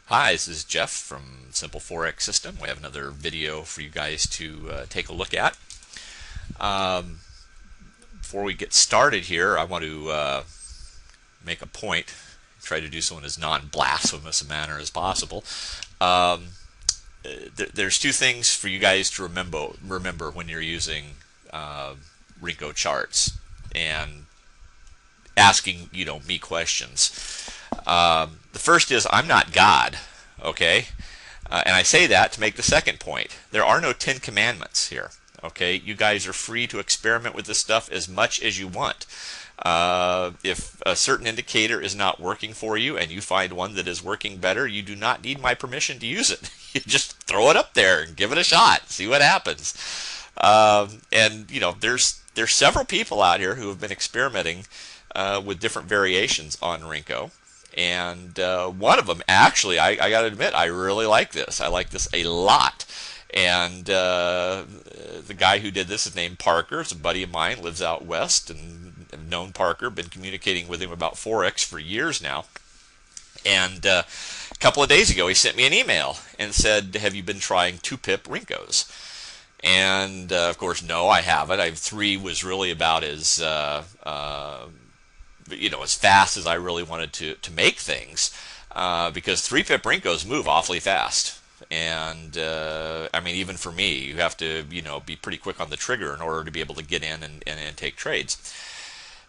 Hi, this is Jeff from Simple Forex System. We have another video for you guys to take a look at. Um, Before we get started here, I want to make a point, try to do so in as non-blasphemous a manner as possible. Um, there's two things for you guys to remember when you're using Renko charts and asking me questions. The first is I'm not God, okay? And I say that to make the second point. There are no 10 commandments here, okay? You guys are free to experiment with this stuff as much as you want. If a certain indicator is not working for you and you find one that is working better, you do not need my permission to use it. You just throw it up there and give it a shot, see what happens. There's several people out here who have been experimenting with different variations on Renko. And one of them, actually, I got to admit, I really like this. I like this a lot. And the guy who did this is named Parker. It's a buddy of mine, lives out west, and I've known Parker, been communicating with him about Forex for years now. And a couple of days ago, he sent me an email and said, "Have you been trying 2-pip Renkos?" And of course, no, I haven't. 3 was really about as as fast as I really wanted to make things, because 3-pip Renkos move awfully fast. And I mean, even for me, you have to be pretty quick on the trigger in order to be able to get in and take trades.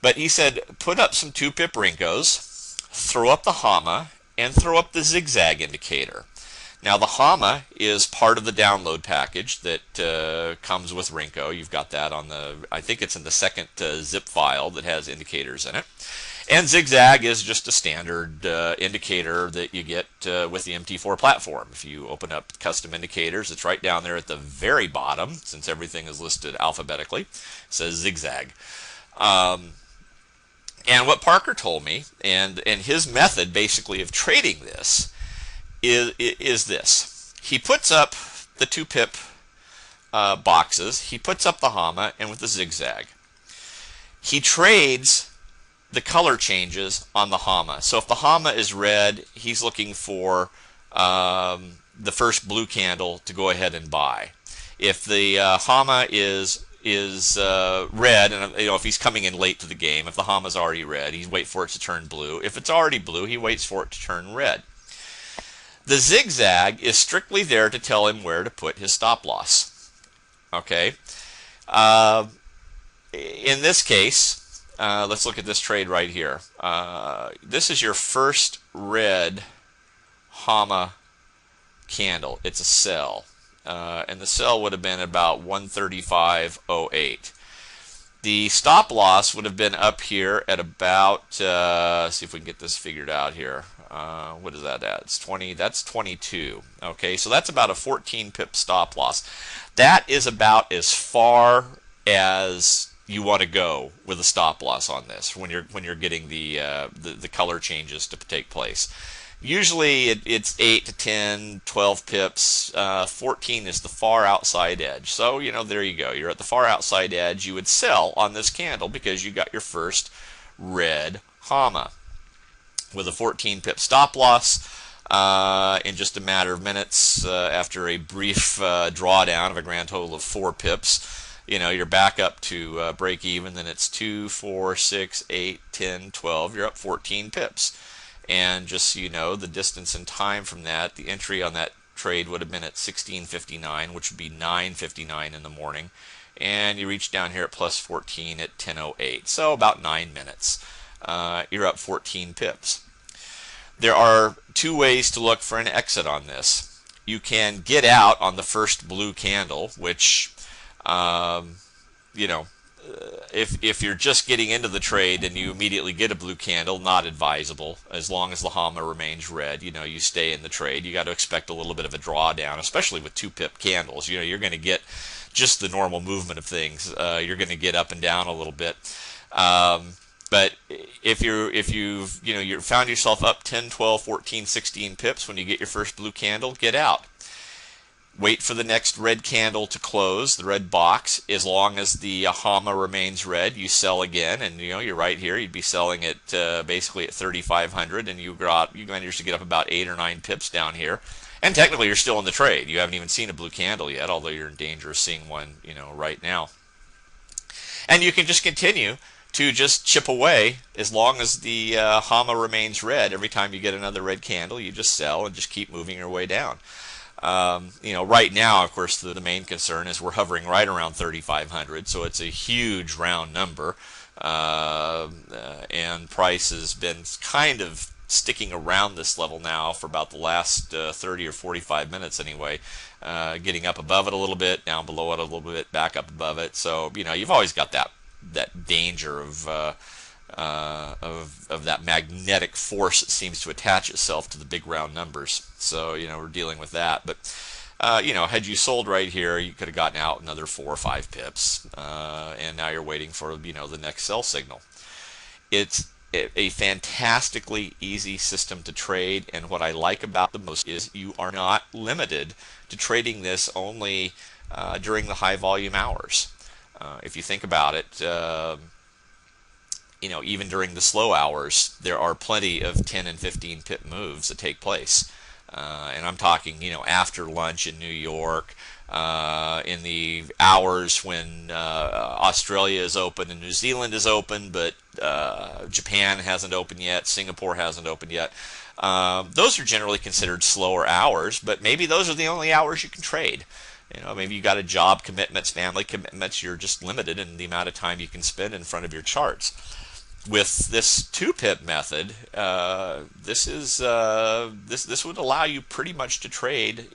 But he said, put up some 2-pip Renkos, throw up the Hama, and throw up the zigzag indicator. Now the Hama is part of the download package that comes with Renko. You've got that on I think it's in the second zip file that has indicators in it. And zigzag is just a standard indicator that you get with the MT4 platform. If you open up custom indicators, it's right down there at the very bottom, since everything is listed alphabetically. It says zigzag. And what Parker told me, and his method basically of trading this, is this. He puts up the 2-pip boxes, he puts up the Hama, and with the zigzag. He trades the color changes on the Hama. So if the Hama is red, he's looking for the first blue candle to go ahead and buy. If the Hama is red, and if he's coming in late to the game, if the Hama's already red, he waits for it to turn blue. If it's already blue, he waits for it to turn red. The zigzag is strictly there to tell him where to put his stop loss. Okay. In this case, let's look at this trade right here. This is your first red Hama candle. It's a sell. And the sell would have been about 135.08. The stop loss would have been up here at about, see if we can get this figured out here. What is that at? It's 20, that's 22. Okay, so that's about a 14-pip stop loss. That is about as far as you want to go with a stop loss on this when you're getting the color changes to take place. Usually it's 8 to 10, 12 pips. 14 is the far outside edge. So, there you go. You're at the far outside edge. You would sell on this candle because you got your first red Hama with a 14-pip stop loss in just a matter of minutes after a brief drawdown of a grand total of 4 pips. You're back up to break even. Then it's 2, 4, 6, 8, 10, 12. You're up 14 pips. And just so you know, the distance in time from that, the entry on that trade would have been at 16:59, which would be 9:59 in the morning. And you reach down here at plus 14 at 10:08. So about 9 minutes. You're up 14 pips. There are 2 ways to look for an exit on this. You can get out on the first blue candle, which, if you're just getting into the trade and you immediately get a blue candle, not advisable. As long as the Hama remains red, you stay in the trade. You got to expect a little bit of a drawdown, especially with 2-pip candles. You're going to get just the normal movement of things. You're going to get up and down a little bit. But if you found yourself up 10, 12, 14, 16 pips when you get your first blue candle, get out. wait for the next red candle to close, the red box. As long as the HAMA remains red, you sell again, and you're right here. You'd be selling it basically at 3,500, and you managed to get up about 8 or 9 pips down here. And technically, you're still in the trade. You haven't even seen a blue candle yet, although you're in danger of seeing one, right now. And you can just continue to just chip away as long as the HAMA remains red. Every time you get another red candle, you just sell and just keep moving your way down. Right now, of course, the main concern is we're hovering right around 3,500, so it's a huge round number, and price has been kind of sticking around this level now for about the last 30 or 45 minutes anyway, getting up above it a little bit, down below it a little bit, back up above it. So you've always got that danger of that magnetic force that seems to attach itself to the big round numbers. So we're dealing with that. But had you sold right here, you could have gotten out another 4 or 5 pips, and now you're waiting for the next sell signal. It's a fantastically easy system to trade, and what I like about the most is you are not limited to trading this only during the high volume hours. If you think about it, even during the slow hours, there are plenty of 10 and 15 pip moves that take place. And I'm talking, after lunch in New York, in the hours when Australia is open and New Zealand is open, but Japan hasn't opened yet, Singapore hasn't opened yet. Those are generally considered slower hours, but maybe those are the only hours you can trade. Maybe you got a job commitments, family commitments. You're just limited in the amount of time you can spend in front of your charts. With this 2-pip method, this would allow you pretty much to trade,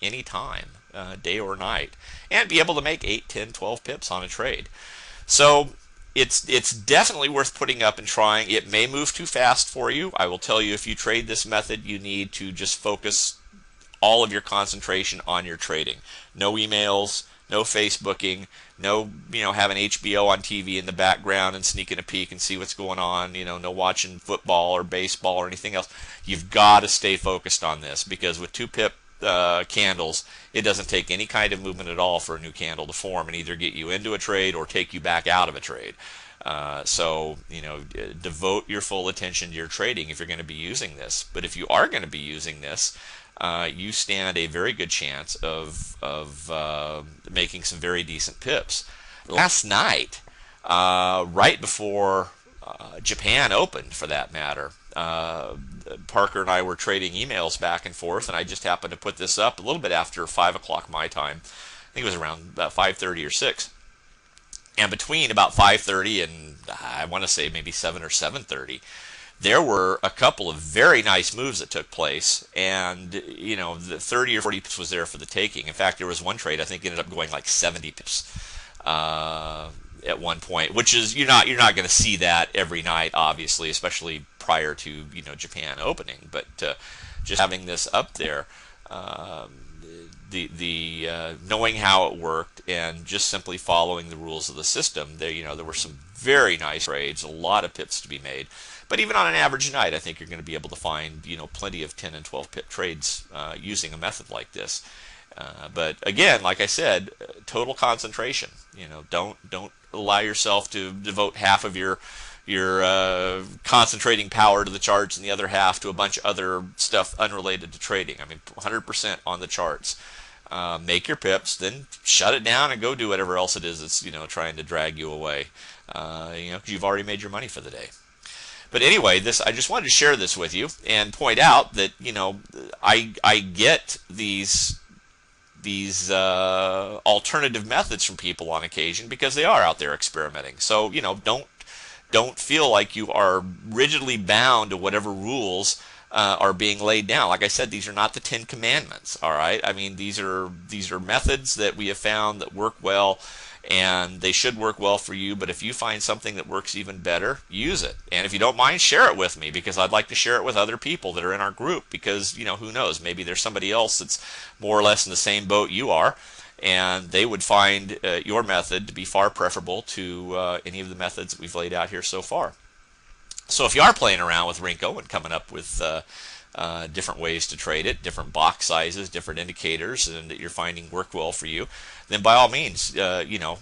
any time, day or night, and be able to make 8, 10, 12 pips on a trade. So it's definitely worth putting up and trying. It may move too fast for you. I will tell you, if you trade this method, you need to just focus all of your concentration on your trading. No emails, no Facebooking, no having HBO on TV in the background and sneaking a peek and see what's going on, no watching football or baseball or anything else. You've got to stay focused on this, because with 2-pip candles, it doesn't take any kind of movement at all for a new candle to form and either get you into a trade or take you back out of a trade. So devote your full attention to your trading if you're going to be using this. But if you are going to be using this, you stand a very good chance of making some very decent pips. Last night, right before Japan opened, for that matter, Parker and I were trading emails back and forth, and I just happened to put this up a little bit after 5 o'clock my time. I think it was around about 5:30 or 6. And between about 5:30 and I want to say maybe 7 or 7:30, there were a couple of very nice moves that took place, and the 30 or 40 pips was there for the taking. In fact, there was one trade I think ended up going like 70 pips at one point, which is you're not going to see that every night, obviously, especially prior to Japan opening. But just having this up there, knowing how it worked and just simply following the rules of the system, there were some very nice trades, a lot of pips to be made. But even on an average night, I think you're going to be able to find plenty of 10 and 12 pip trades using a method like this. But again, like I said, total concentration. Don't allow yourself to devote half of your concentrating power to the charts and the other half to a bunch of other stuff unrelated to trading. I mean, 100% on the charts. Make your pips, then shut it down and go do whatever else it is that's trying to drag you away. Because you've already made your money for the day. But anyway, I just wanted to share this with you and point out that I get these alternative methods from people on occasion because they are out there experimenting. So don't feel like you are rigidly bound to whatever rules are being laid down. Like I said, these are not the 10 Commandments. All right, I mean these are methods that we have found that work well. And they should work well for you, but if you find something that works even better, use it. And if you don't mind, share it with me, because I'd like to share it with other people that are in our group, because who knows, maybe there's somebody else that's more or less in the same boat you are, and they would find your method to be far preferable to any of the methods that we've laid out here so far. So if you are playing around with Renko and coming up with different ways to trade it, different box sizes, different indicators, and that you're finding work well for you, then by all means,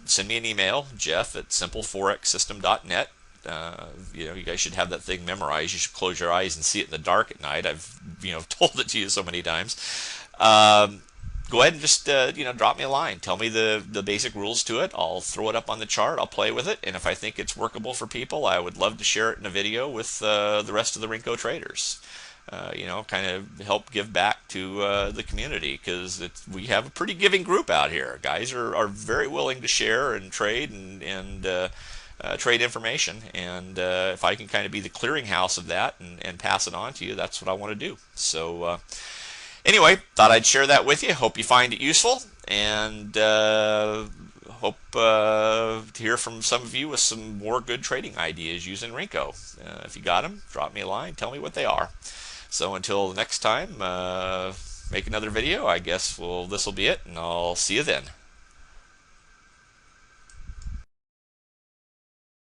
send me an email, jeff@simpleforexsystem.net. You guys should have that thing memorized. You should close your eyes and see it in the dark at night. I've told it to you so many times. Go ahead and just drop me a line. Tell me the basic rules to it. I'll throw it up on the chart. I'll play with it, and if I think it's workable for people, I would love to share it in a video with the rest of the Renko traders. Kind of help give back to the community, because we have a pretty giving group out here. Guys are very willing to share and trade and trade information, and if I can kind of be the clearinghouse of that and pass it on to you, that's what I want to do. So anyway, thought I'd share that with you. Hope you find it useful, and hope to hear from some of you with some more good trading ideas using Renko. If you got them, drop me a line. Tell me what they are. So until next time, make another video. I guess this will be it, and I'll see you then.